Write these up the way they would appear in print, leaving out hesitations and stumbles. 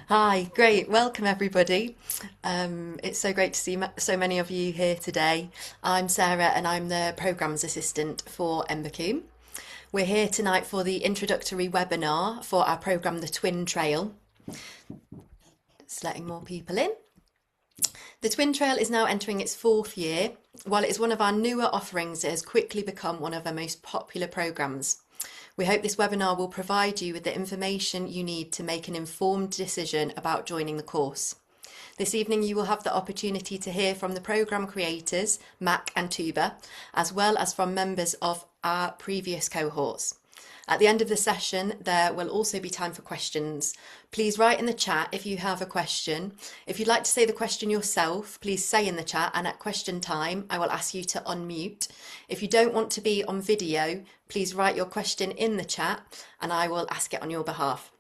Hi, great. Welcome, everybody. It's so great to see so many of you here today. I'm Sarah and I'm the Programmes Assistant for Embercombe. We're here tonight for the introductory webinar for our programme, The Twin Trail. Just letting more people in. The Twin Trail is now entering its fourth year. While it is one of our newer offerings, it has quickly become one of our most popular programmes. We hope this webinar will provide you with the information you need to make an informed decision about joining the course. This evening you will have the opportunity to hear from the programme creators, Mac and Tuba, as well as from members of our previous cohorts. At the end of the session, there will also be time for questions. Please write in the chat if you have a question. If you'd like to say the question yourself, please say in the chat, and at question time, I will ask you to unmute. If you don't want to be on video, please write your question in the chat and I will ask it on your behalf.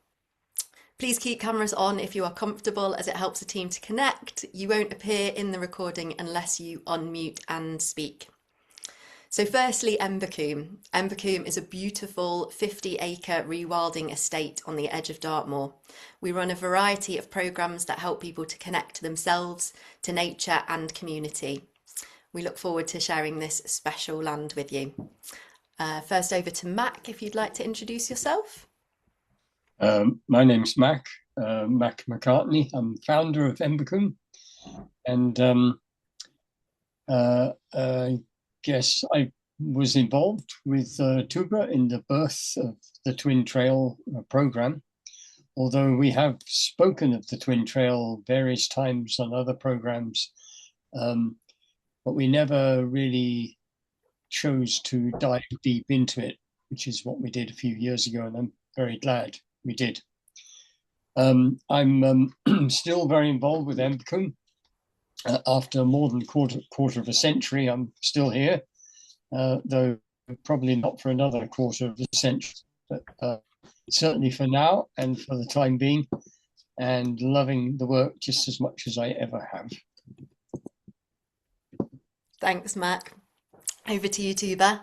Please keep cameras on if you are comfortable, as it helps the team to connect. You won't appear in the recording unless you unmute and speak. So firstly, Embercombe. Embercombe is a beautiful 50-acre rewilding estate on the edge of Dartmoor. We run a variety of programmes that help people to connect to themselves, to nature and community. We look forward to sharing this special land with you. First over to Mac, if you'd like to introduce yourself. My name's Mac McCartney. I'm founder of Embercombe, and I guess I was involved with Tuba in the birth of the Twin Trail program. Although we have spoken of the Twin Trail various times on other programs, but we never really chose to dive deep into it, which is what we did a few years ago, and I'm very glad we did. I'm still very involved with Embercombe. After more than quarter of a century, I'm still here, though probably not for another quarter of a century, but certainly for now and for the time being, and loving the work just as much as I ever have. Thanks, Mac. Over to you, Tuba.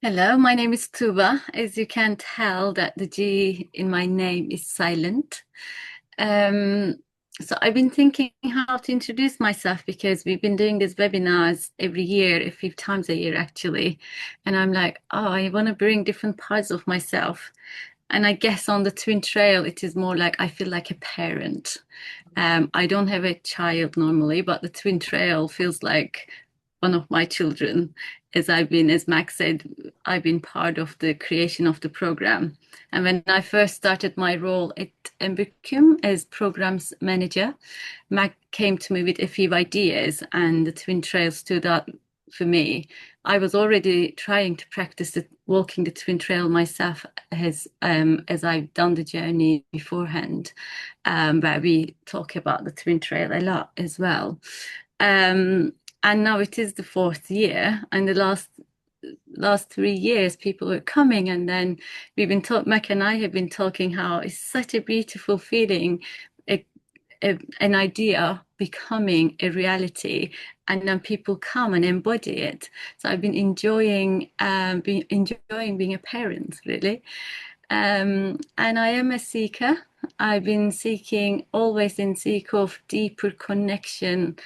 Hello, my name is Tuba. As you can tell, that the G in my name is silent. So I've been thinking how to introduce myself, because we've been doing these webinars every year, a few times a year actually. And I'm like, oh, I want to bring different parts of myself. And I guess on the Twin Trail, it is more like I feel like a parent. I don't have a child normally, but the Twin Trail feels like one of my children, as Max said, I've been part of the creation of the program. And when I first started my role at Embercombe as programs manager, Mac came to me with a few ideas, and the Twin Trail stood out for me. I was already trying to practice walking the Twin Trail myself, as I've done the journey beforehand, where we talk about the Twin Trail a lot as well. And now it is the fourth year, and the last 3 years people were coming, and then Mac and I have been talking how it's such a beautiful feeling, an idea becoming a reality, and then people come and embody it. So I've been enjoying being a parent, really. And I am a seeker. I've been always in seek of deeper connection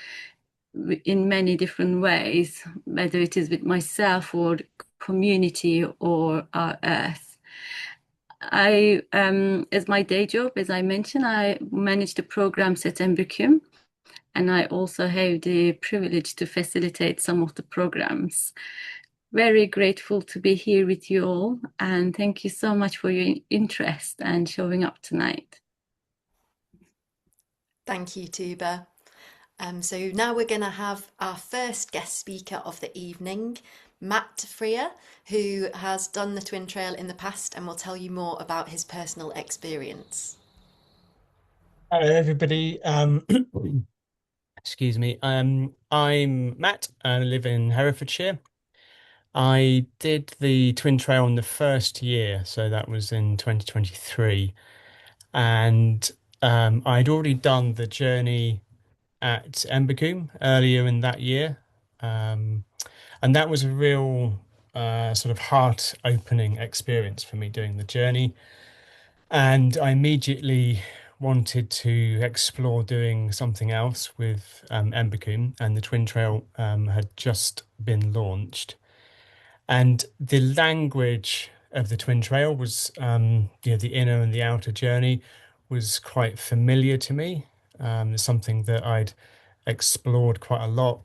in many different ways, whether it is with myself or community or our earth. As my day job, as I mentioned, I manage the programs at Embercombe, and I also have the privilege to facilitate some of the programs. Very grateful to be here with you all, and thank you so much for your interest and showing up tonight. Thank you, Tuba. So now we're going to have our first guest speaker of the evening, Matt Freer, who has done the Twin Trail in the past and will tell you more about his personal experience. Hello, everybody. Excuse me. I'm Matt. I live in Herefordshire. I did the Twin Trail in the first year, so that was in 2023, and I'd already done the journey at Embercombe earlier in that year. And that was a real sort of heart-opening experience for me doing the journey. And I immediately wanted to explore doing something else with Embercombe, and the Twin Trail had just been launched. And the language of the Twin Trail was, the inner and the outer journey was quite familiar to me. It's something that I'd explored quite a lot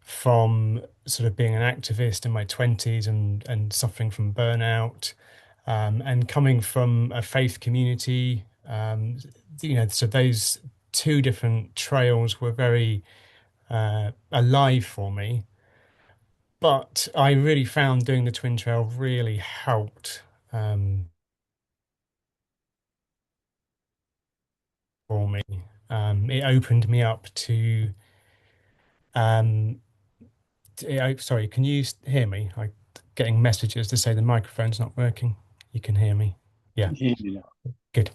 from sort of being an activist in my 20s and suffering from burnout, and coming from a faith community. So those two different trails were very alive for me. But I really found doing the Twin Trail really helped for me. It opened me up to, um, sorry, can you hear me? I'm getting messages to say the microphone's not working. You can hear me. Yeah, Here you know. good.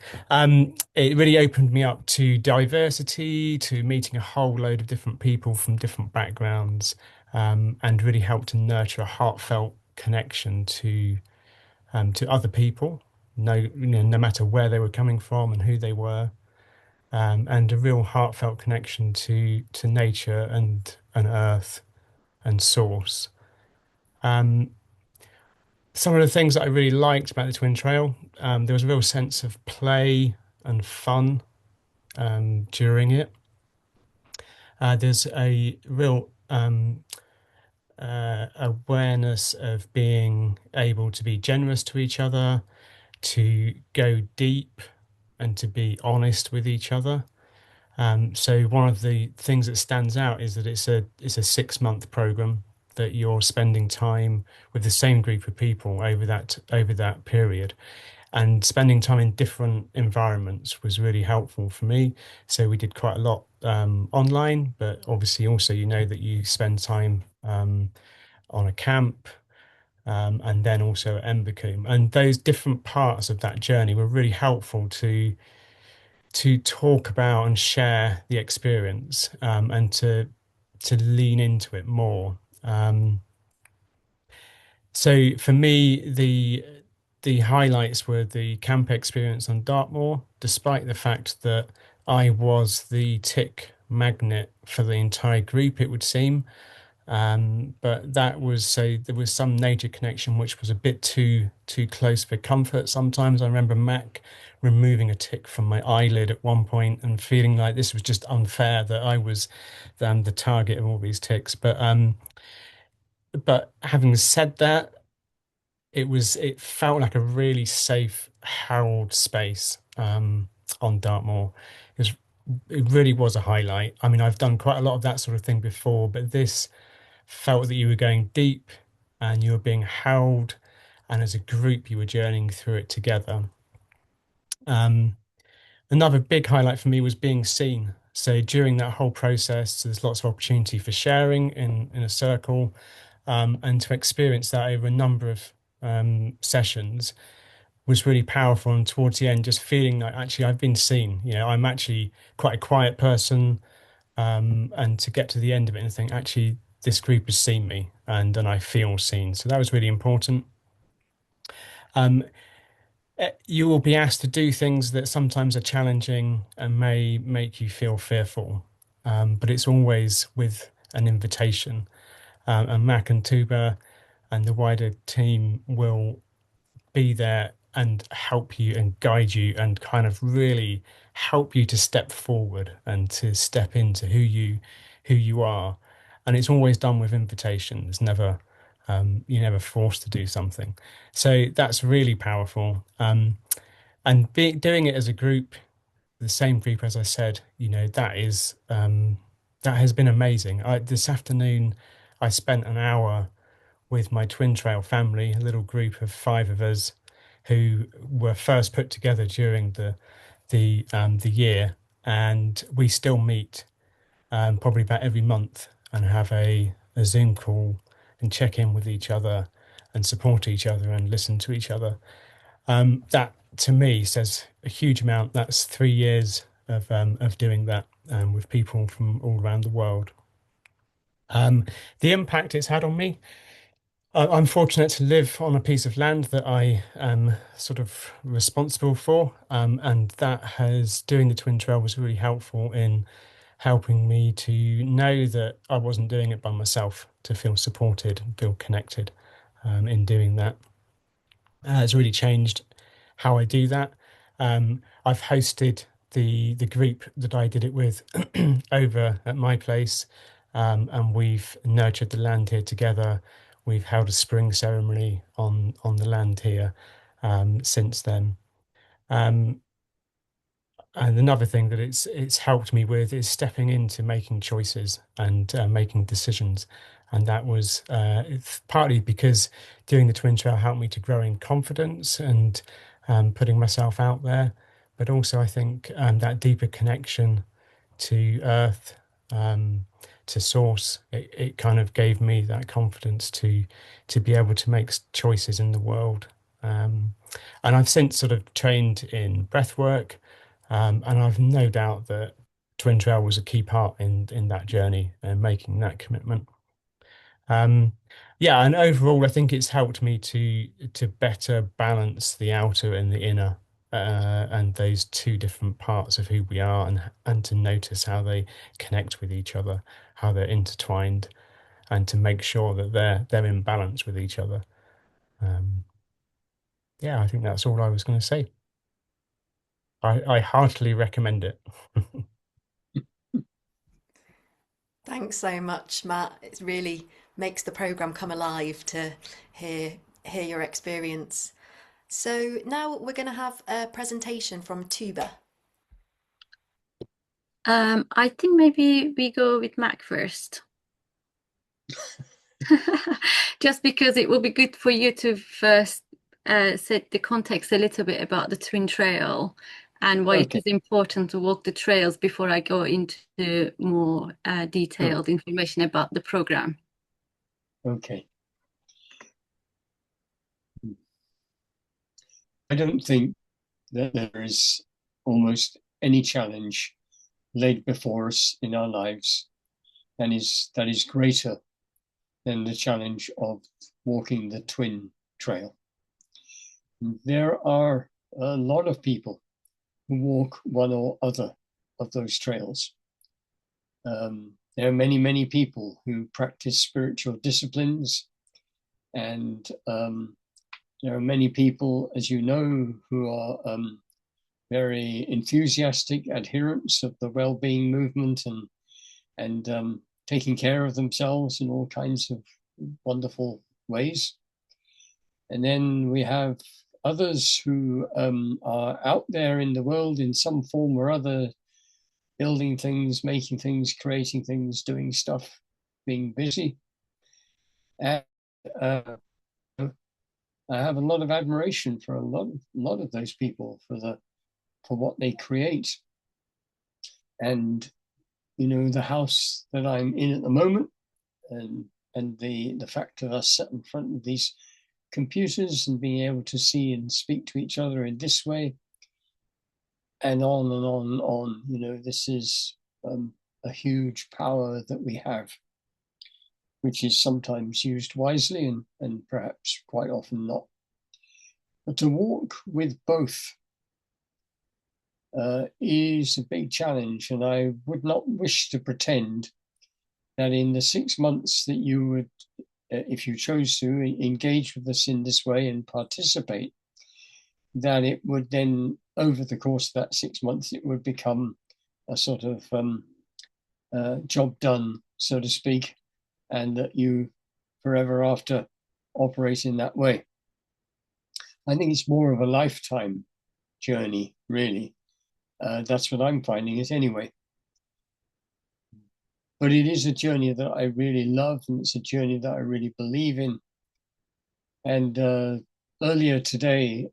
It really opened me up to diversity, to meeting a whole load of different people from different backgrounds, and really helped to nurture a heartfelt connection to other people, no matter where they were coming from and who they were, and a real heartfelt connection to nature and earth and source. Um, some of the things that I really liked about the Twin Trail, there was a real sense of play and fun during it. There's a real awareness of being able to be generous to each other, to go deep and to be honest with each other. So one of the things that stands out is that it's a 6 month program that you're spending time with the same group of people over that period, and spending time in different environments was really helpful for me. So we did quite a lot online, but obviously also that you spend time on a camp, and then also at Embercombe. And those different parts of that journey were really helpful to talk about and share the experience, and to lean into it more. So for me, the highlights were the camp experience on Dartmoor, despite the fact that I was the tick magnet for the entire group, it would seem. But that was so there was some nature connection which was a bit too close for comfort sometimes. I remember Mac removing a tick from my eyelid at one point and feeling like this was just unfair that I was the target of all these ticks. But having said that, it felt like a really safe, held space on Dartmoor. It really was a highlight. I mean, I've done quite a lot of that sort of thing before, but this felt that you were going deep and you were being held, and as a group, you were journeying through it together. Um, Another big highlight for me was being seen. So during that whole process, there's lots of opportunity for sharing in a circle, and to experience that over a number of sessions was really powerful. And towards the end, just feeling like actually I've been seen. I'm actually quite a quiet person, and to get to the end of it and think actually this group has seen me and I feel seen. So that was really important. Um, you will be asked to do things that sometimes are challenging and may make you feel fearful, but it's always with an invitation. And Mac and Tuba and the wider team will be there and help you and guide you and kind of really help you to step forward and to step into who you are. And it's always done with invitation. There's never you're never forced to do something. So that's really powerful. And doing it as a group, the same group as I said, that has been amazing. This afternoon, I spent an hour with my Twin Trail family, a little group of 5 of us who were first put together during the year, and we still meet probably about every month and have a Zoom call and check in with each other and support each other and listen to each other. That to me says a huge amount. That's 3 years of doing that with people from all around the world. The impact it's had on me. I'm fortunate to live on a piece of land that I am sort of responsible for, and that has doing the Twin Trail was really helpful in helping me to know that I wasn't doing it by myself, to feel supported and feel connected in doing that. It's really changed how I do that. I've hosted the group that I did it with over at my place, and we've nurtured the land here together. We've held a spring ceremony on the land here since then. Um, and another thing that it's helped me with is stepping into making choices and making decisions. And that was it's partly because doing the Twin Trail helped me to grow in confidence and putting myself out there. But also, I think that deeper connection to Earth, um, to Source, it kind of gave me that confidence to be able to make choices in the world. And I've since sort of trained in breath work, and I've no doubt that Twin Trail was a key part in that journey and making that commitment. Um, yeah, and overall, I think it's helped me to better balance the outer and the inner, and those two different parts of who we are, and to notice how they connect with each other, how they're intertwined, and to make sure that they're in balance with each other. Um, yeah, I think that's all I was going to say. I heartily recommend it. Thanks so much, Matt. It really makes the program come alive to hear hear your experience. So now we're going to have a presentation from Tuba. I think maybe we go with Mac first. Just because it will be good for you to first set the context a little bit about the Twin Trail and why it Okay. is important to walk the trails before I go into more Sure. detailed information about the program. Okay. I don't think that there is almost any challenge laid before us in our lives that is greater than the challenge of walking the Twin Trail. There are a lot of people who walk one or other of those trails. There are many, many people who practice spiritual disciplines, and there are many people, as you know, who are very enthusiastic adherents of the well-being movement and taking care of themselves in all kinds of wonderful ways. And then we have others who are out there in the world in some form or other, building things, making things, creating things, doing stuff, being busy. And I have a lot of admiration for a lot of those people for what they create. And the house that I'm in at the moment, and the fact of us sat in front of these computers and being able to see and speak to each other in this way, and on and on and on. This is a huge power that we have, which is sometimes used wisely and perhaps quite often not. But to walk with both is a big challenge, and I would not wish to pretend that in the 6 months that you would, if you chose to engage with us in this way and participate, that it would then, over the course of that 6 months, it would become a sort of job done, so to speak, and that you forever after operate in that way. I think it's more of a lifetime journey, really. That's what I'm finding it anyway. But it is a journey that I really love, and it's a journey that I really believe in. And earlier today,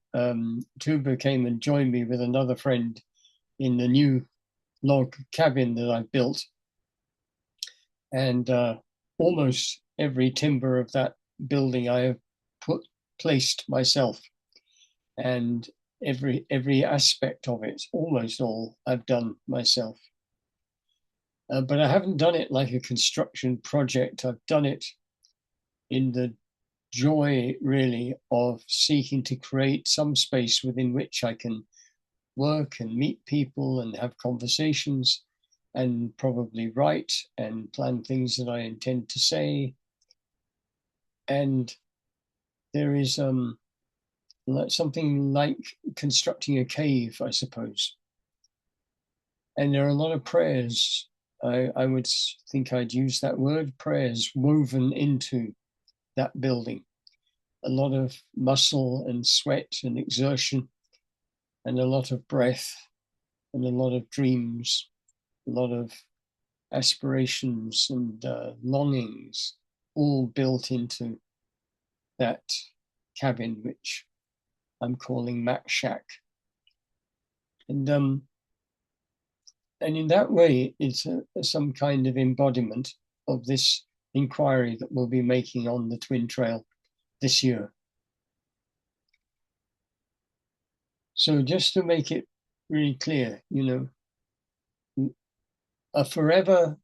Tuba came and joined me with another friend in the new log cabin that I built. And almost every timber of that building I have placed myself. And every aspect of it, almost all, I've done myself. But I haven't done it like a construction project. I've done it in the joy, really, of seeking to create some space within which I can work and meet people and have conversations and probably write and plan things that I intend to say. And there is something like constructing a cave, I suppose. And there are a lot of prayers. I would think I'd use that word, prayers, woven into that building. A lot of muscle and sweat and exertion, and a lot of breath, and a lot of dreams, a lot of aspirations and longings, all built into that cabin, which I'm calling Mac Shack. And in that way, it's some kind of embodiment of this inquiry that we'll be making on the Twin Trail this year. So just to make it really clear, a forever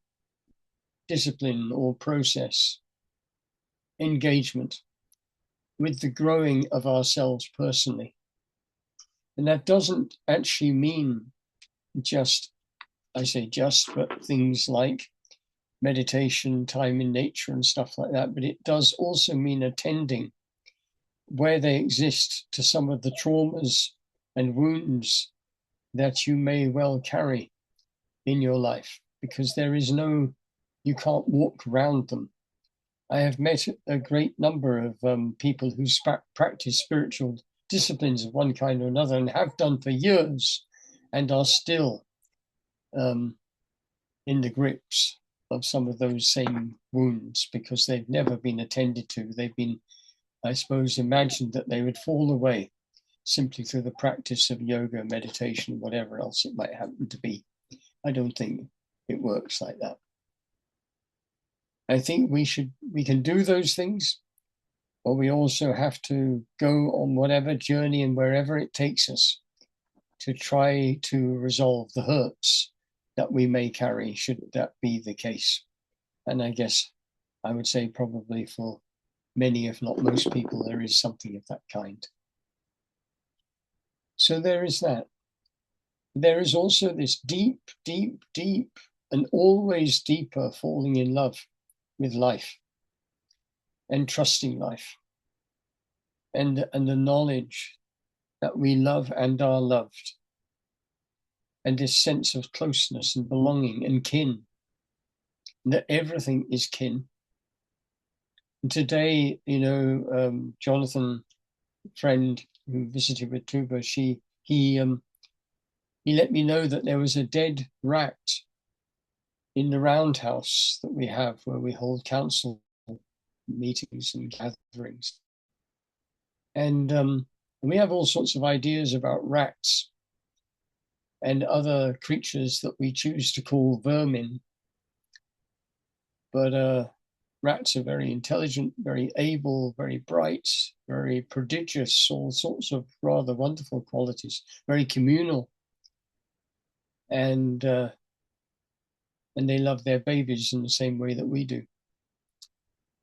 discipline or process, engagement with the growing of ourselves personally. And that doesn't actually mean just, I say just, but things like meditation, time in nature and stuff like that. But it does also mean attending where they exist to some of the traumas and wounds that you may well carry in your life, because you can't walk around them. I have met a great number of people who practice spiritual disciplines of one kind or another and have done for years and are still in the grips of some of those same wounds because they've never been attended to. They've been, I suppose, imagined that they would fall away simply through the practice of yoga, meditation, whatever else it might happen to be. I don't think it works like that. I think we can do those things, but we also have to go on whatever journey and wherever it takes us to try to resolve the hurts that we may carry, should that be the case. And I guess I would say probably for many, if not most people, there is something of that kind. So there is that. There is also this deep, deep, deep, and always deeper falling in love with life and trusting life and the knowledge that we love and are loved, and this sense of closeness and belonging and kin, and that everything is kin. And today, Jonathan, friend who visited with Tuba, he let me know that there was a dead rat in the roundhouse that we have where we hold council meetings and gatherings. And we have all sorts of ideas about rats and other creatures that we choose to call vermin. But rats are very intelligent, very able, very bright, very prodigious, all sorts of rather wonderful qualities, very communal. And they love their babies in the same way that we do.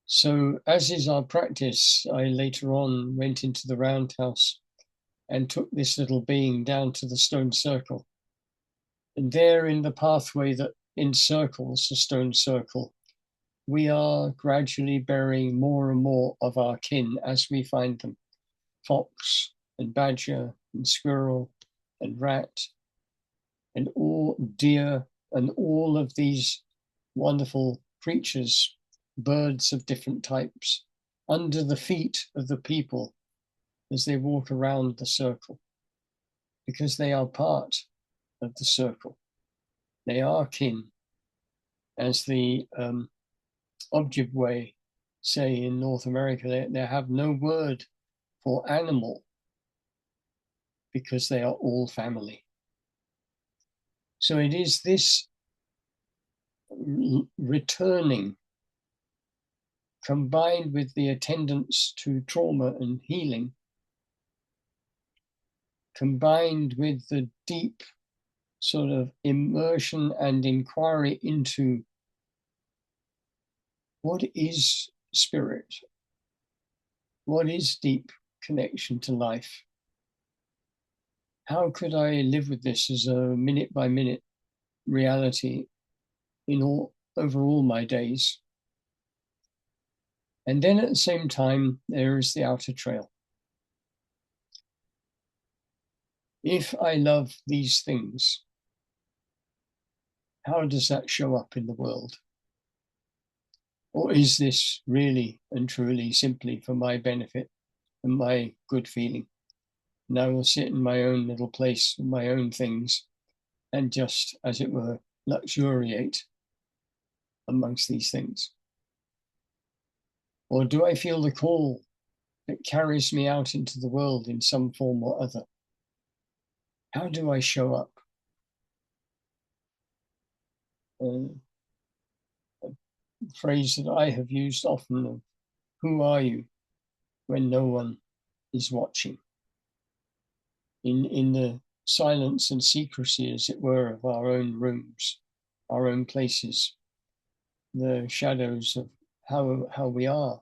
So as is our practice, I later on went into the roundhouse and took this little being down to the stone circle. And there in the pathway that encircles the stone circle, we are gradually burying more and more of our kin as we find them. Fox and badger and squirrel and rat and all deer and all of these wonderful creatures, birds of different types, under the feet of the people as they walk around the circle, because they are part of the circle. They are kin, as the Ojibwe say in North America. They have no word for animal because they are all family. So it is this returning combined with the attendance to trauma and healing, combined with the deep sort of immersion and inquiry into what is spirit, What is deep connection to life? How could I live with this as a minute by minute reality over all my days? And then at the same time, there is the outer trail. If I love these things, how does that show up in the world? Or is this really and truly simply for my benefit and my good feeling? And I will sit in my own little place with my own things and just, as it were, luxuriate amongst these things? Or do I feel the call that carries me out into the world in some form or other? How do I show up? A phrase that I have used often of, who are you when no one is watching? In the silence and secrecy, as it were, of our own rooms, our own places, the shadows of how we are,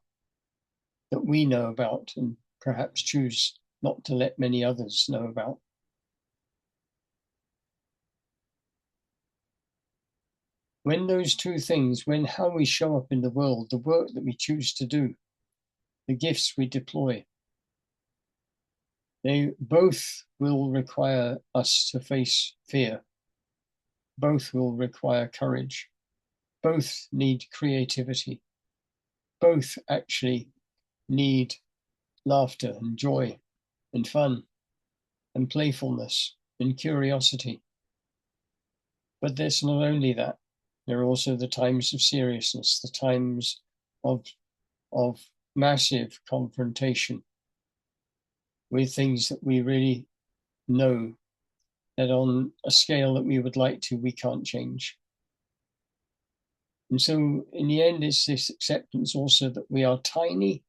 that we know about and perhaps choose not to let many others know about. When those two things, when how we show up in the world, the work that we choose to do, the gifts we deploy, they both will require us to face fear. Both will require courage. Both need creativity. Both actually need laughter and joy and fun and playfulness and curiosity. But there's not only that. There are also the times of seriousness, the times of massive confrontation with things that we really know that on a scale that we would like to, we can't change. And so in the end, it's this acceptance also that we are tiny.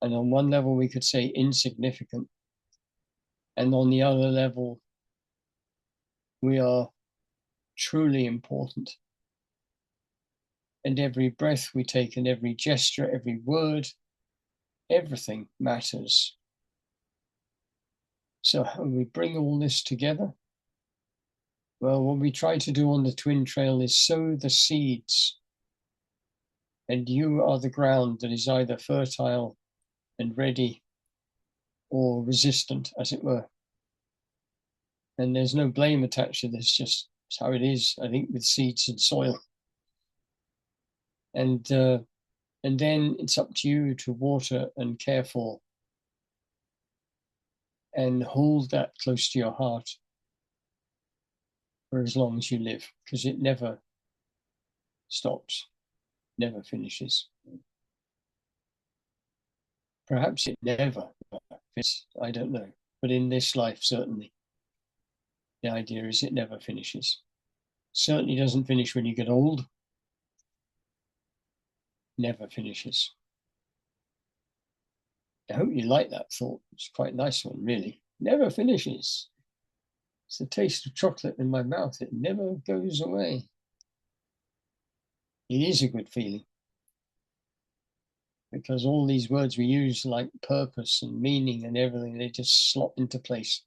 And on one level, we could say insignificant. And on the other level, we are truly important. And every breath we take and every gesture, every word, everything matters. So how do we bring all this together? Well, what we try to do on the Twin Trail is sow the seeds. And you are the ground that is either fertile and ready or resistant, as it were. And there's no blame attached to this, just it's how it is, I think, with seeds and soil. And then it's up to you to water and care for and hold that close to your heart for as long as you live, because it never stops, never finishes. Perhaps it never finishes, I don't know. But in this life, certainly, the idea is it never finishes. Certainly doesn't finish when you get old. Never finishes. I hope you like that thought. It's quite a nice one, really. Never finishes. It's the taste of chocolate in my mouth. It never goes away. It is a good feeling. Because all these words we use, like purpose and meaning and everything, they just slot into place.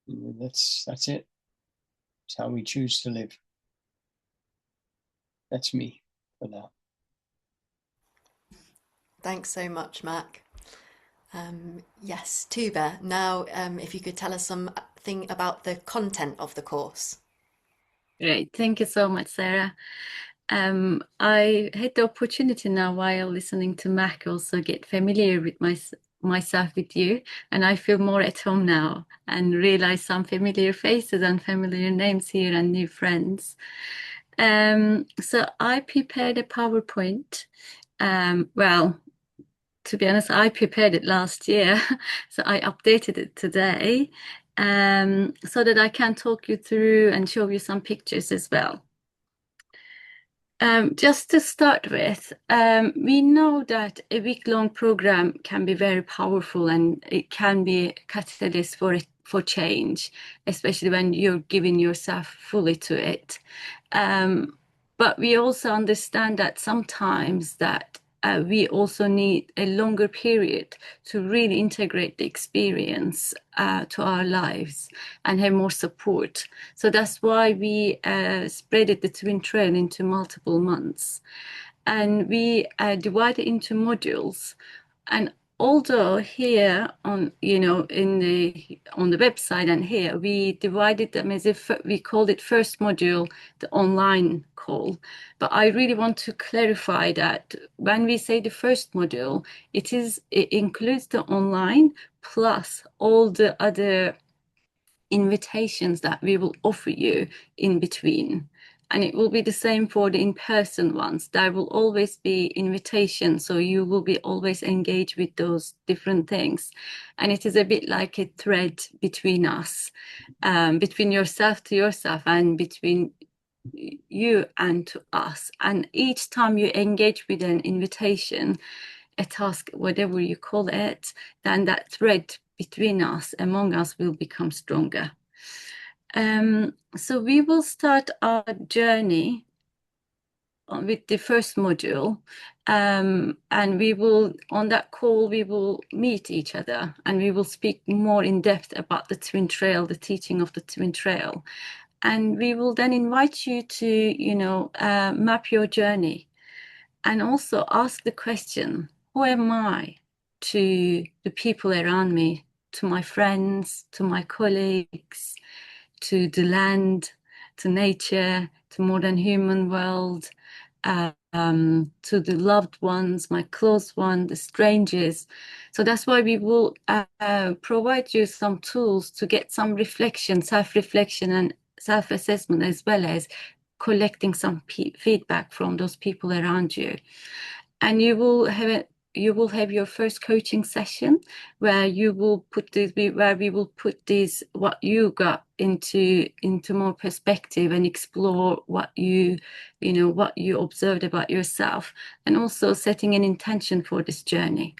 And that's it. It's how we choose to live. That's me for now. Thanks so much, Mac. Yes, Tuba, now if you could tell us something about the content of the course. Great. Thank you so much, Sarah. I had the opportunity now while listening to Mac also get familiar with myself with you, and I feel more at home now and realize some familiar faces and familiar names here and new friends. So I prepared a PowerPoint. Well, to be honest, I prepared it last year, so I updated it today, so that I can talk you through and show you some pictures as well. Just to start with, we know that a week-long program can be very powerful and it can be a catalyst for change, especially when you're giving yourself fully to it. But we also understand that sometimes that we also need a longer period to really integrate the experience to our lives and have more support. So that's why we spread the Twin Trail into multiple months. And we divide it into modules. And although here on, on the website and here, we divided them as if we called it first module, the online call. But I really want to clarify that when we say the first module, it includes the online plus all the other invitations that we will offer you in between. And it will be the same for the in-person ones. There will always be invitations, so you will be always engaged with those different things. And it is a bit like a thread between us, between yourself to yourself and between you and to us. And each time you engage with an invitation, a task, whatever you call it, then that thread between us, among us, will become stronger. So we will start our journey with the first module, and we will, on that call, we will meet each other and we will speak more in depth about the Twin Trail, the teaching of the Twin Trail. And we will then invite you to, map your journey and also ask the question, who am I to the people around me, to my friends, to my colleagues, to the land, to nature, to more than human world, to the loved ones, my close ones, the strangers. So that's why we will provide you some tools to get some reflection, self-reflection and self-assessment, as well as collecting some feedback from those people around you. And you will have your first coaching session where we will put this what you got into more perspective and explore what you observed about yourself, and also setting an intention for this journey.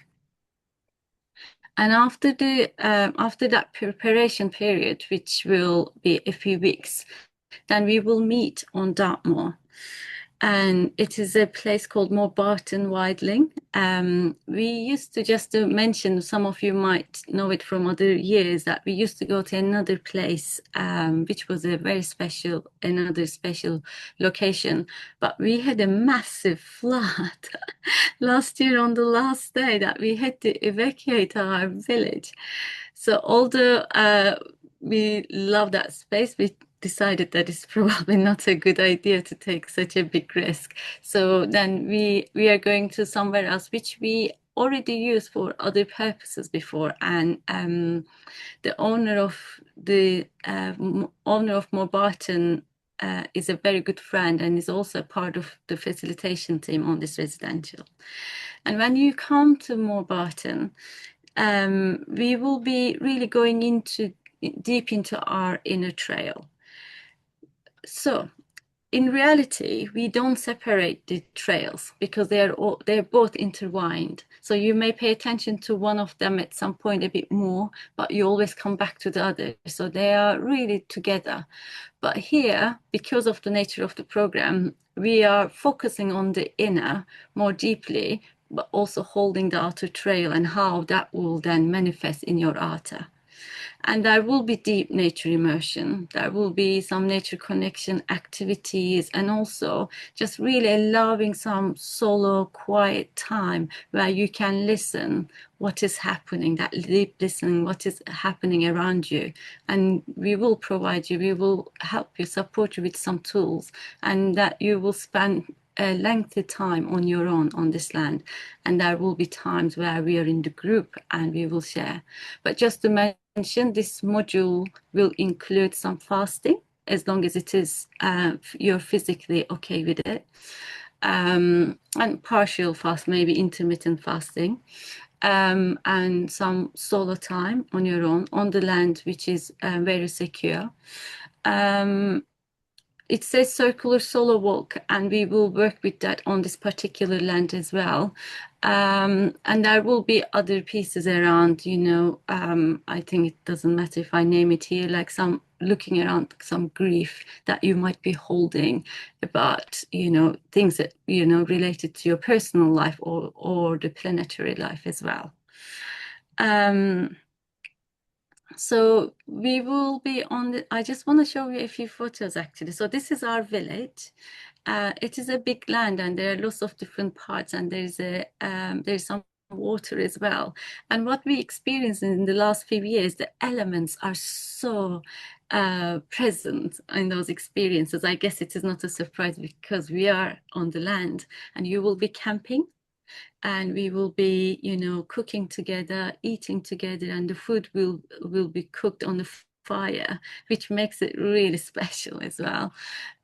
And after that preparation period, which will be a few weeks, then we will meet on Dartmoor. And it is a place called Morebarton Widling. We used to, just to mention, some of you might know it from other years, that we used to go to another place, which was another special location. But we had a massive flood last year on the last day that we had to evacuate our village. So although we love that space, we decided that it's probably not a good idea to take such a big risk. So then we are going to somewhere else, which we already used for other purposes before. And the owner of Morebarton is a very good friend and is also part of the facilitation team on this residential. And when you come to Morebarton, we will be really going deep into our inner trail. So in reality, we don't separate the trails because they're both intertwined. So you may pay attention to one of them at some point a bit more, but you always come back to the other. So they are really together. But here, because of the nature of the program, we are focusing on the inner more deeply, but also holding the outer trail and how that will then manifest in your outer. And there will be deep nature immersion. There will be some nature connection activities, and also just really allowing some solo quiet time where you can listen what is happening, that deep listening, what is happening around you. And we will help you, support you with some tools, and that you will spend a lengthy time on your own on this land. And there will be times where we are in the group and we will share. But just to mention, this module will include some fasting, as long as it is you're physically okay with it, and partial fast, maybe intermittent fasting, and some solo time on your own on the land, which is very secure. It says circular solo walk, and we will work with that on this particular land as well. And there will be other pieces around, I think it doesn't matter if I name it here, like some looking around some grief that you might be holding about, things that, related to your personal life or the planetary life as well. So we will be I just want to show you a few photos actually. So this is our village. It is a big land and there are lots of different parts, and there's some water as well. And what we experienced in the last few years, the elements are so present in those experiences. I guess it is not a surprise because we are on the land, and you will be camping, and we will be, cooking together, eating together, and the food will be cooked on the fire, which makes it really special as well.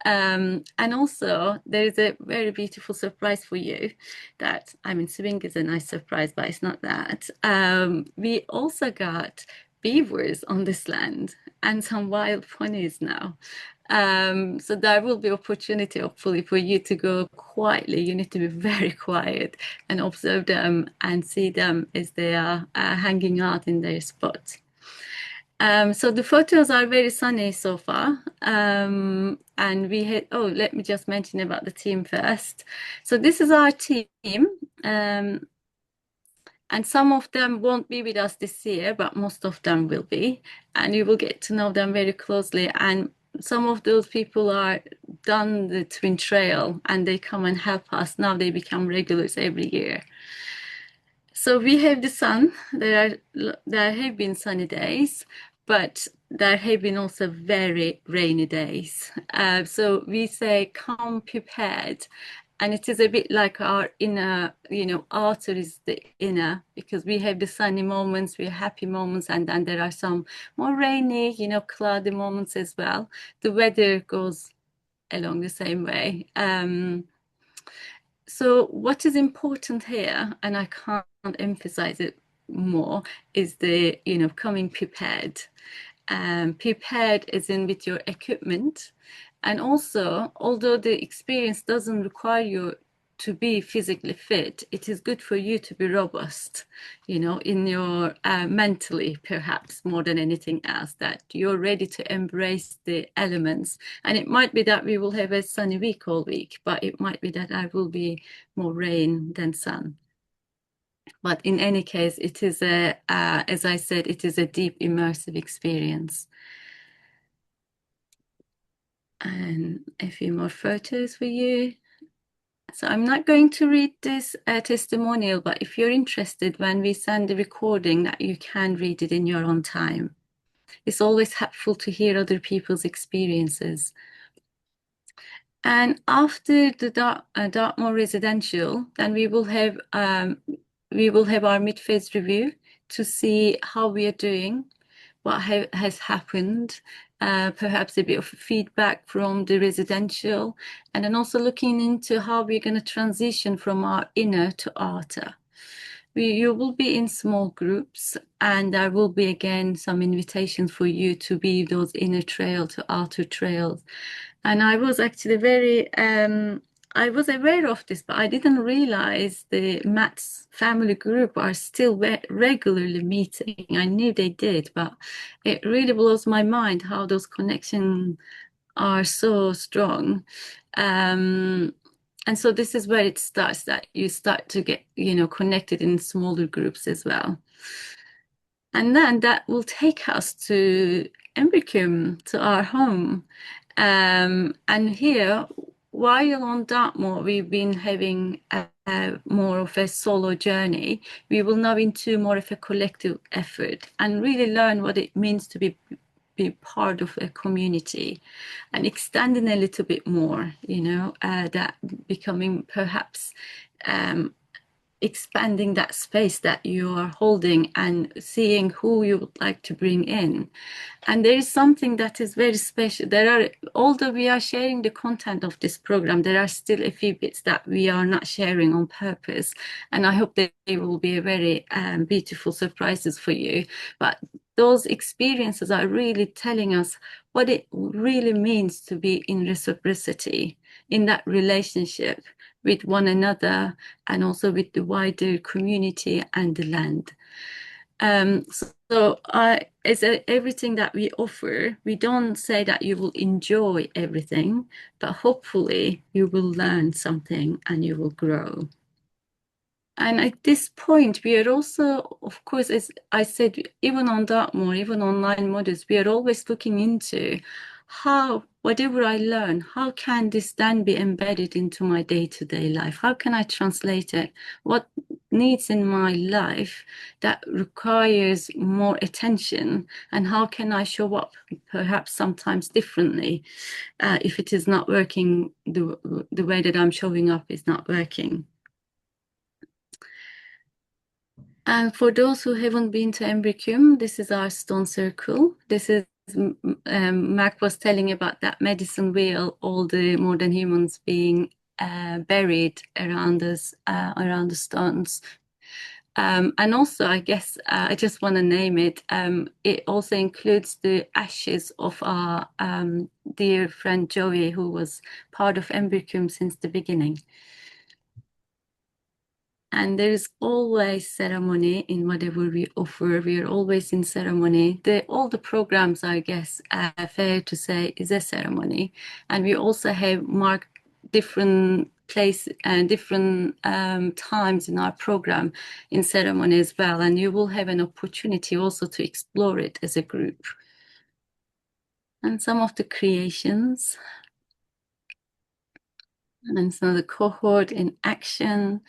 And also there is a very beautiful surprise for you that, swimming is a nice surprise, but it's not that. We also got beavers on this land and some wild ponies now. So there will be opportunity, hopefully, for you to go quietly. You need to be very quiet and observe them and see them as they are hanging out in their spot. So the photos are very sunny so far. And we had, let me just mention about the team first. So this is our team. And some of them won't be with us this year, but most of them will be. And you will get to know them very closely. And some of those people are done the Twin Trail and they come and help us. Now they become regulars every year. So we have the sun. There have been sunny days, but there have been also very rainy days. So we say come prepared. And it is a bit like our inner, outer is the inner, because we have the sunny moments, we have happy moments, and then there are some more rainy, cloudy moments as well. The weather goes along the same way. So what is important here, and I can't emphasize it more, is the, coming prepared. Prepared as in with your equipment. And also, although the experience doesn't require you to be physically fit, it is good for you to be robust, in your mentally, perhaps more than anything else, that you're ready to embrace the elements. And it might be that we will have a sunny week all week, but it might be that there will be more rain than sun. But in any case, it is as I said, it is a deep immersive experience. And a few more photos for you. So I'm not going to read this testimonial, but if you're interested, when we send the recording, that you can read it in your own time. It's always helpful to hear other people's experiences. And after the Dartmoor residential, then we will have our mid-phase review to see how we are doing, what has happened, perhaps a bit of feedback from the residential, and then also looking into how we're going to transition from our inner to outer. You will be in small groups, and there will be again some invitations for you to be those inner trail to outer trails. And I was actually I was aware of this, but I didn't realize the Matt's family group are still regularly meeting. I knew they did, but it really blows my mind how those connections are so strong. And so this is where it starts, that you start to get, connected in smaller groups as well. And then that will take us to Embercombe, to our home. And here, while on Dartmoor, we've been having more of a solo journey. We will now into more of a collective effort and really learn what it means to be part of a community, and extending a little bit more, that becoming perhaps expanding that space that you are holding and seeing who you would like to bring in. And there is something that is very special. Although we are sharing the content of this program, there are still a few bits that we are not sharing on purpose. And I hope that they will be very beautiful surprises for you. But those experiences are really telling us what it really means to be in reciprocity, in that relationship with one another, and also with the wider community and the land. Everything that we offer, we don't say that you will enjoy everything, but hopefully you will learn something and you will grow. And at this point, we are also, of course, as I said, even on Dartmoor, even online modules, we are always looking into how, whatever I learn, how can this then be embedded into my day-to-day life? How can I translate it? What needs in my life that requires more attention? And how can I show up perhaps sometimes differently if it is not working, the way that I'm showing up is not working? And for those who haven't been to Embercombe, this is our stone circle. This is, Mark was telling about that medicine wheel, all the modern humans being buried around us, around the stones. And also, I guess, I just want to name it. It also includes the ashes of our dear friend Joey, who was part of Embercombe since the beginning. And there is always ceremony in whatever we offer. We are always in ceremony. All the programs, I guess, fair to say, is a ceremony. And we also have marked different places and different times in our program in ceremony as well. And you will have an opportunity also to explore it as a group. And some of the creations. And so the cohort in action.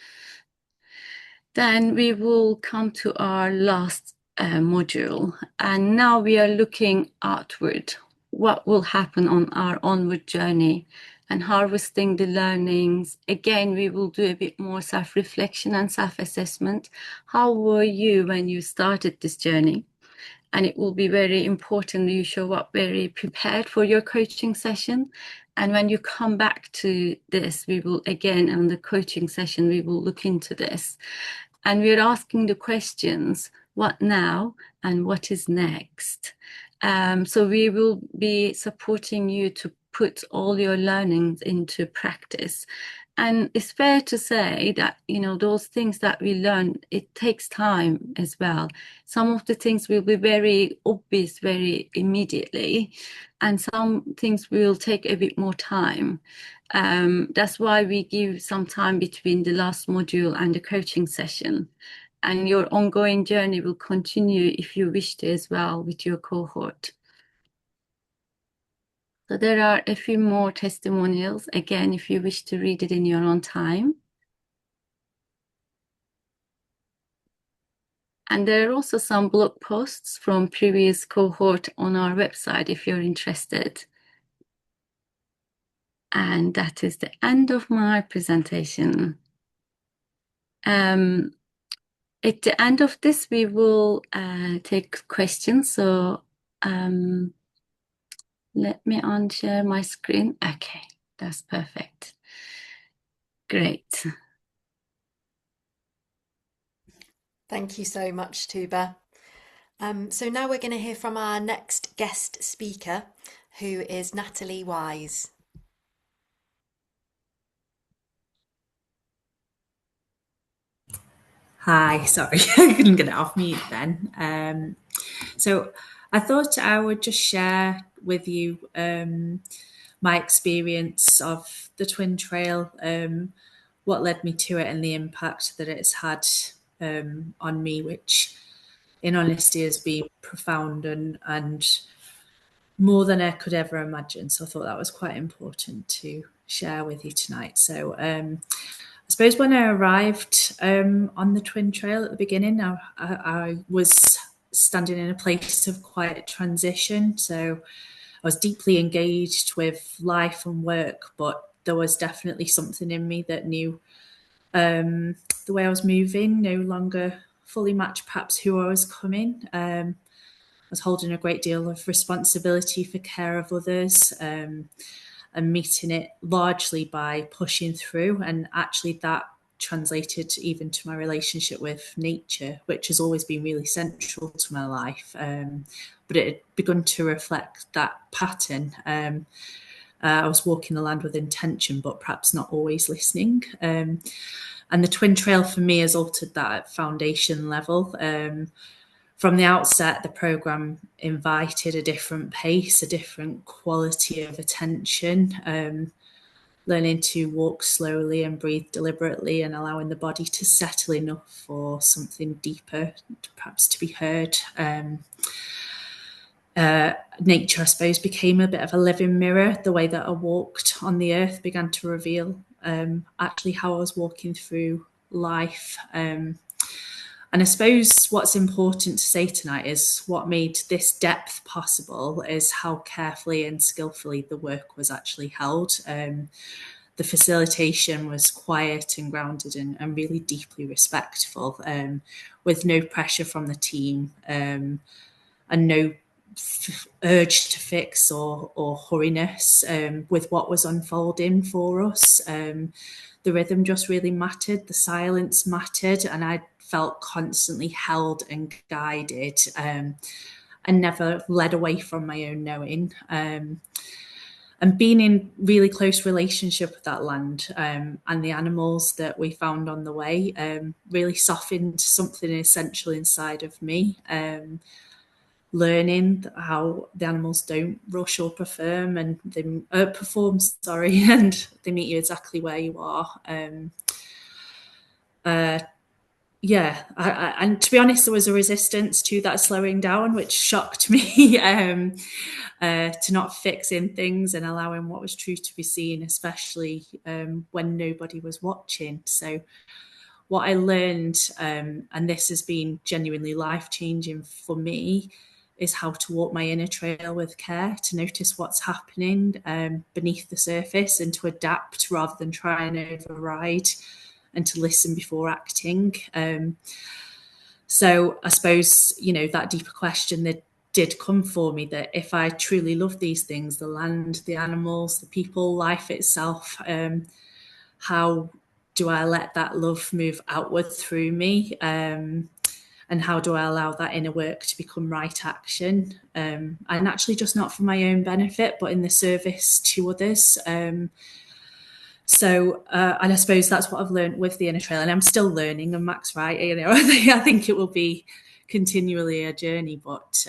Then we will come to our last module. And now we are looking outward. What will happen on our onward journey and harvesting the learnings. Again, we will do a bit more self-reflection and self-assessment. How were you when you started this journey? And it will be very important you show up very prepared for your coaching session. And when you come back to this, we will again, on the coaching session, we will look into this. And we're asking the questions, what now and what is next? So we will be supporting you to put all your learnings into practice. And it's fair to say that, those things that we learn, it takes time as well. Some of the things will be very obvious very immediately, and some things will take a bit more time. That's why we give some time between the last module and the coaching session. And your ongoing journey will continue if you wish to as well with your cohort. So there are a few more testimonials, again, if you wish to read it in your own time. And there are also some blog posts from previous cohort on our website if you're interested. And that is the end of my presentation. At the end of this, we will take questions. So let me unshare my screen. Okay, that's perfect. Great. Thank you so much, Tuba. So now we're going to hear from our next guest speaker, who is Natalie Wise. Hi, sorry, I couldn't get it off mute then. So I thought I would just share with you my experience of the Twin Trail, what led me to it and the impact that it's had on me, which in honesty has been profound and more than I could ever imagine. So I thought that was quite important to share with you tonight. So I suppose when I arrived on the Twin Trail at the beginning, I was standing in a place of quiet transition. So I was deeply engaged with life and work, but there was definitely something in me that knew the way I was moving no longer fully matched perhaps who I was coming. I was holding a great deal of responsibility for care of others, and meeting it largely by pushing through. And actually that translated even to my relationship with nature, which has always been really central to my life. But it had begun to reflect that pattern. I was walking the land with intention, but perhaps not always listening. And the Twin Trail for me has altered that at foundation level. from the outset, the programme invited a different pace, a different quality of attention, learning to walk slowly and breathe deliberately and allowing the body to settle enough for something deeper, perhaps to be heard. Nature, I suppose, became a bit of a living mirror. The way that I walked on the earth began to reveal actually how I was walking through life. And I suppose what's important to say tonight is what made this depth possible is how carefully and skillfully the work was actually held. The facilitation was quiet and grounded and really deeply respectful, with no pressure from the team, and no urge to fix or hurriness with what was unfolding for us. The rhythm just really mattered, the silence mattered, and I felt constantly held and guided, and never led away from my own knowing. And being in really close relationship with that land, and the animals that we found on the way, really softened something essential inside of me. Learning how the animals don't rush or perform, and they perform, sorry, and they meet you exactly where you are. And to be honest, there was a resistance to that slowing down, which shocked me, to not fixing things and allowing what was true to be seen, especially when nobody was watching. So what I learned, and this has been genuinely life-changing for me, is how to walk my inner trail with care, to notice what's happening beneath the surface and to adapt rather than try and override, and to listen before acting. So I suppose, that deeper question that did come for me, that if I truly love these things, the land, the animals, the people, life itself, how do I let that love move outward through me? And how do I allow that inner work to become right action? And actually just not for my own benefit, but in the service to others. And I suppose that's what I've learned with the inner trail, and I'm still learning, and Mac's right, I think it will be continually a journey, but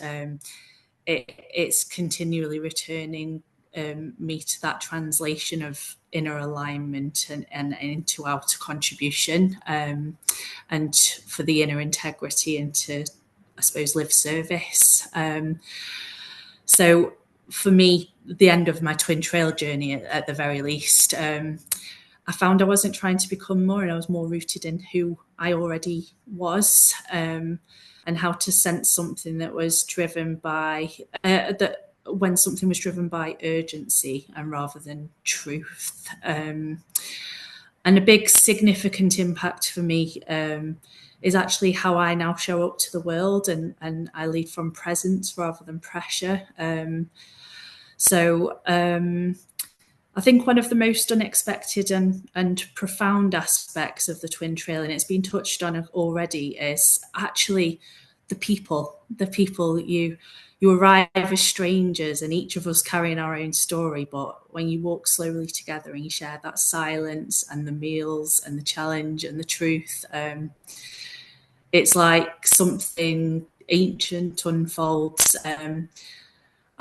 it's continually returning me to that translation of inner alignment and into outer contribution, and for the inner integrity, and to, I suppose, live service. So for me, the end of my twin trail journey, at the very least, I found I wasn't trying to become more, and I was more rooted in who I already was, and how to sense something that was driven by when something was driven by urgency and rather than truth. And a big significant impact for me is actually how I now show up to the world, and I lead from presence rather than pressure. I think one of the most unexpected and profound aspects of the twin trail, and it's been touched on already, is actually the people. You arrive as strangers, and each of us carrying our own story, but when you walk slowly together and you share that silence and the meals and the challenge and the truth, it's like something ancient unfolds,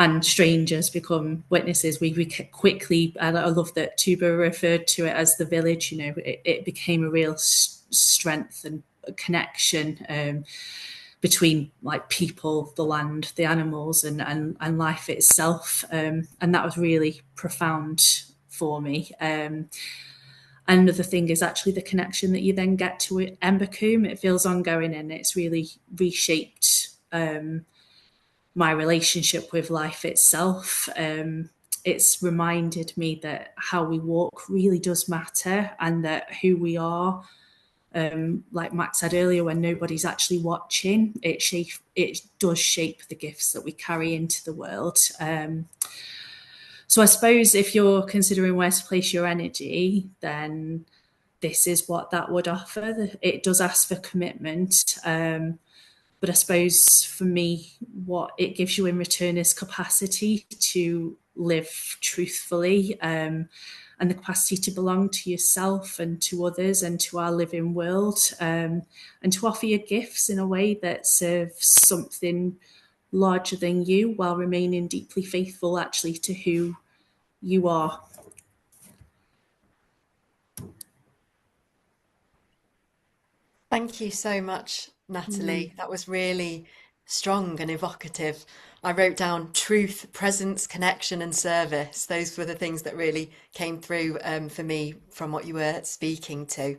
and strangers become witnesses. We quickly, I love that Tuba referred to it as the village. It became a real strength and connection between like people, the land, the animals, and life itself. And that was really profound for me. Another thing is actually the connection that you then get to Embercombe. It feels ongoing, and it's really reshaped my relationship with life itself. It's reminded me that how we walk really does matter, and that who we are, like Max said earlier, when nobody's actually watching, it does shape the gifts that we carry into the world. So I suppose if you're considering where to place your energy, then this is what that would offer. It does ask for commitment. But I suppose for me, what it gives you in return is capacity to live truthfully, and and the capacity to belong to yourself and to others and to our living world, and to offer your gifts in a way that serves something larger than you while remaining deeply faithful actually to who you are. Thank you so much, Natalie. That was really strong and evocative. I wrote down truth, presence, connection, and service. Those were the things that really came through for me from what you were speaking to.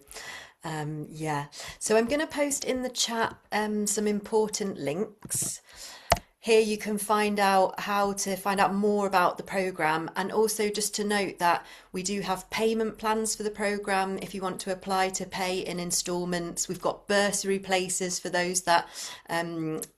Yeah. So I'm going to post in the chat some important links. Here you can find out how to find out more about the programme, and also just to note that we do have payment plans for the programme if you want to apply to pay in instalments. We've got bursary places for those that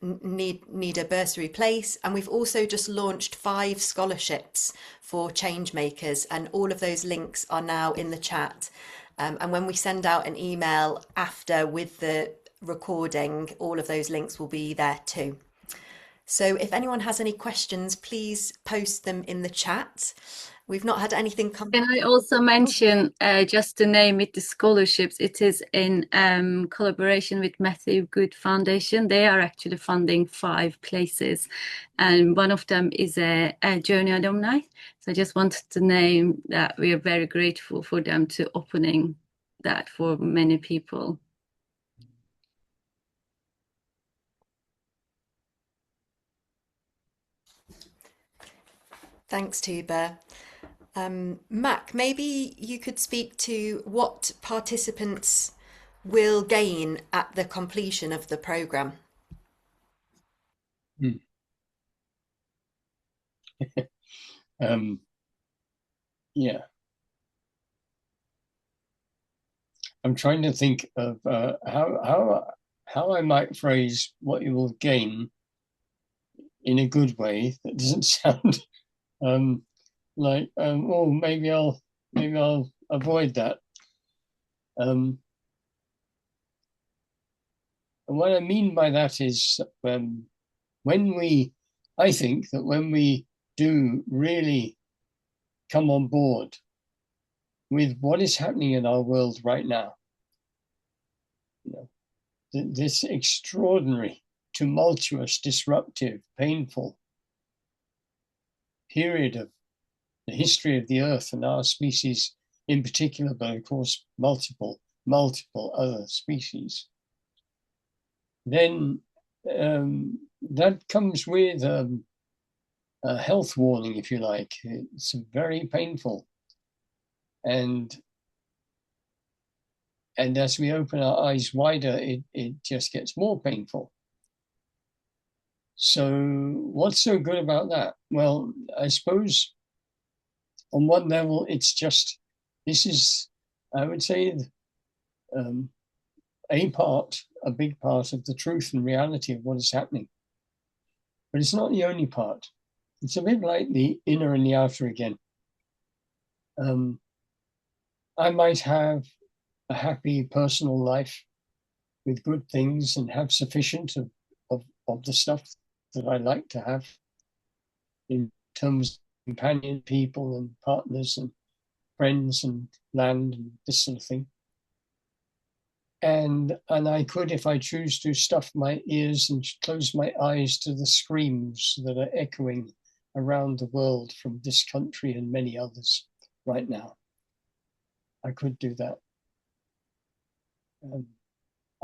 need a bursary place, and we've also just launched 5 scholarships for change makers, and all of those links are now in the chat. And when we send out an email after with the recording, all of those links will be there too. So if anyone has any questions, please post them in the chat. We've not had anything come. Can I also mention, just to name it, the scholarships? It is in collaboration with Matthew Good Foundation. They are actually funding 5 places, and one of them is a Journey alumni. So I just wanted to name that we are very grateful for them to opening that for many people. Thanks, Tuba. Mac, maybe you could speak to what participants will gain at the completion of the programme. Yeah. I'm trying to think of how I might phrase what you will gain in a good way that doesn't sound like oh, maybe I'll avoid that. And what I mean by that is I think that when we do really come on board with what is happening in our world right now, you know, this extraordinary, tumultuous, disruptive, painful period of the history of the earth and our species in particular, but of course multiple other species, then that comes with a health warning, if you like. It's very painful, and as we open our eyes wider, it just gets more painful. So what's so good about that? Well, I suppose on one level, it's just, this is, I would say, a big part of the truth and reality of what is happening. But it's not the only part. It's a bit like the inner and the outer again. I might have a happy personal life with good things and have sufficient of the stuff that I like to have in terms of companion people and partners and friends and land and this sort of thing. And I could, if I choose to, stuff my ears and close my eyes to the screams that are echoing around the world from this country and many others right now. I could do that.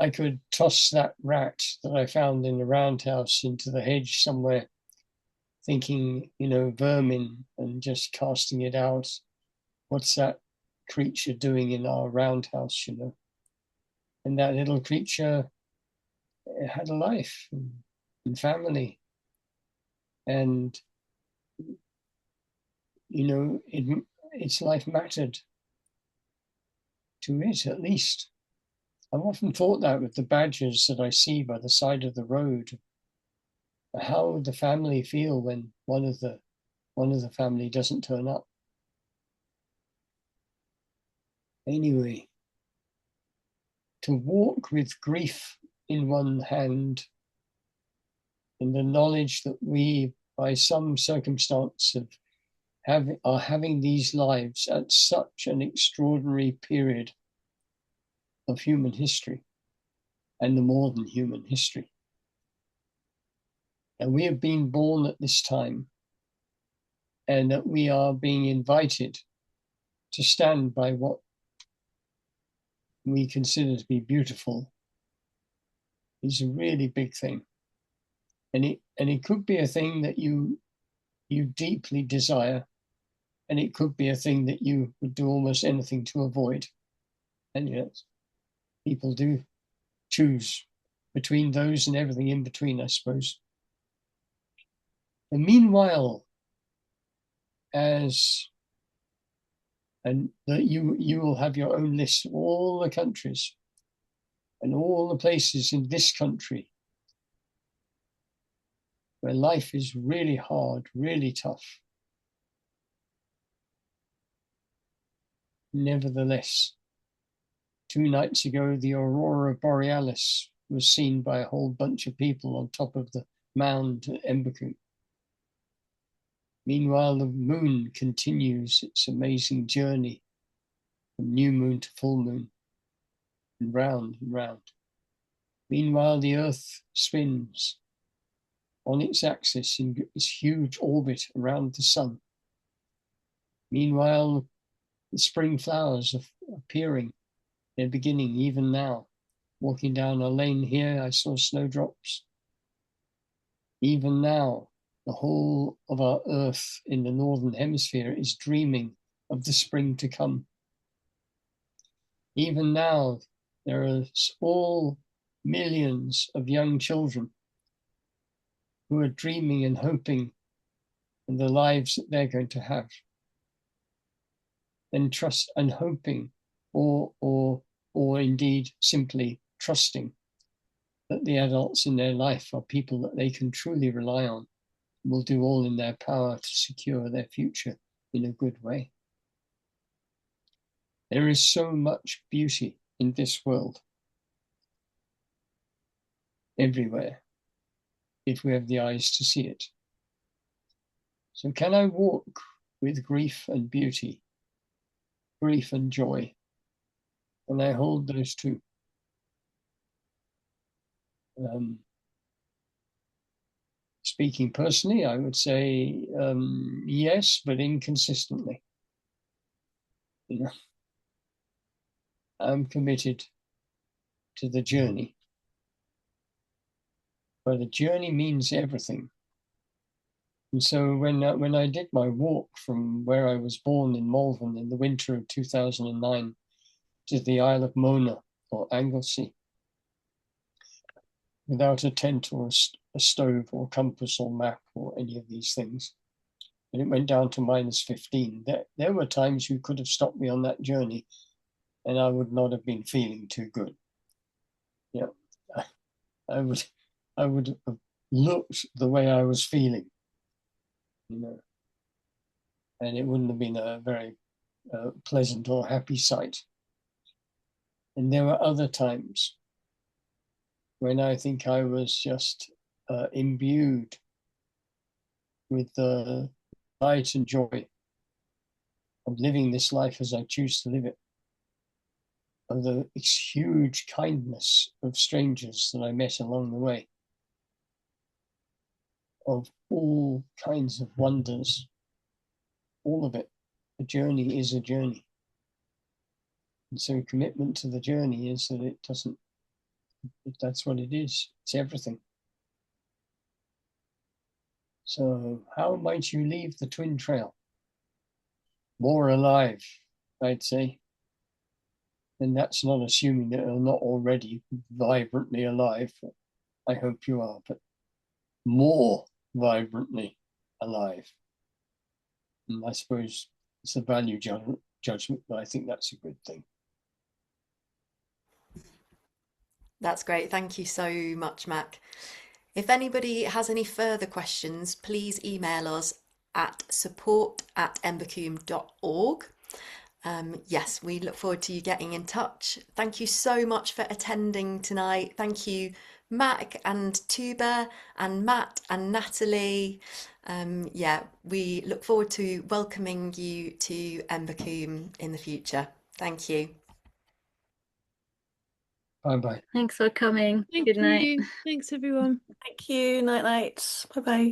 I could toss that rat that I found in the roundhouse into the hedge somewhere, thinking, vermin, and just casting it out. What's that creature doing in our roundhouse, And that little creature had a life and family. And, its life mattered to it, at least. I've often thought that with the badgers that I see by the side of the road. How would the family feel when one of the family doesn't turn up? Anyway, to walk with grief in one hand, in the knowledge that we, by some circumstance, are having these lives at such an extraordinary period of human history and the more than human history. And we have been born at this time, and that we are being invited to stand by what we consider to be beautiful is a really big thing. And it could be a thing that you deeply desire, and it could be a thing that you would do almost anything to avoid. And yet people do choose between those and everything in between, I suppose. And meanwhile, you will have your own list of all the countries and all the places in this country where life is really hard, really tough. Nevertheless, 2 nights ago, the aurora borealis was seen by a whole bunch of people on top of the mound at Embercombe. Meanwhile, the moon continues its amazing journey from new moon to full moon, and round and round. Meanwhile, the earth spins on its axis in its huge orbit around the sun. Meanwhile, the spring flowers are appearing. They're beginning even now. Walking down a lane here, I saw snowdrops. Even now, the whole of our earth in the northern hemisphere is dreaming of the spring to come. Even now, there are all millions of young children who are dreaming and hoping in the lives that they're going to have, and trust and hoping, or indeed simply trusting that the adults in their life are people that they can truly rely on, and will do all in their power to secure their future in a good way. There is so much beauty in this world, everywhere, if we have the eyes to see it. So can I walk with grief and beauty, grief and joy? And I hold those two. Speaking personally, I would say yes, but inconsistently. You know, I'm committed to the journey, but the journey means everything. And so when I did my walk from where I was born in Malvern in the winter of 2009 to the Isle of Mona or Anglesey, without a tent or a stove or compass or map or any of these things, and it went down to -15, there were times you could have stopped me on that journey and I would not have been feeling too good. Yeah, I would have looked the way I was feeling, you know, and it wouldn't have been a very pleasant or happy sight. And there were other times when I think I was just imbued with the light and joy of living this life as I choose to live it, of the huge kindness of strangers that I met along the way, of all kinds of wonders, all of it. A journey is a journey. And so commitment to the journey is that it doesn't, that's what it is. It's everything. So how might you leave the Twin Trail? More alive, I'd say. And that's not assuming that you're not already vibrantly alive. I hope you are, but more vibrantly alive. And I suppose it's a value judgment, but I think that's a good thing. That's great. Thank you so much, Mac. If anybody has any further questions, please email us at support@embercombe.org. Yes, we look forward to you getting in touch. Thank you so much for attending tonight. Thank you, Mac and Tuba and Matt and Natalie. Yeah, we look forward to welcoming you to Embercombe in the future. Thank you. Bye-bye. Thanks for coming. Thank Good night. you. Thanks, everyone. Thank you. Night night. Bye bye.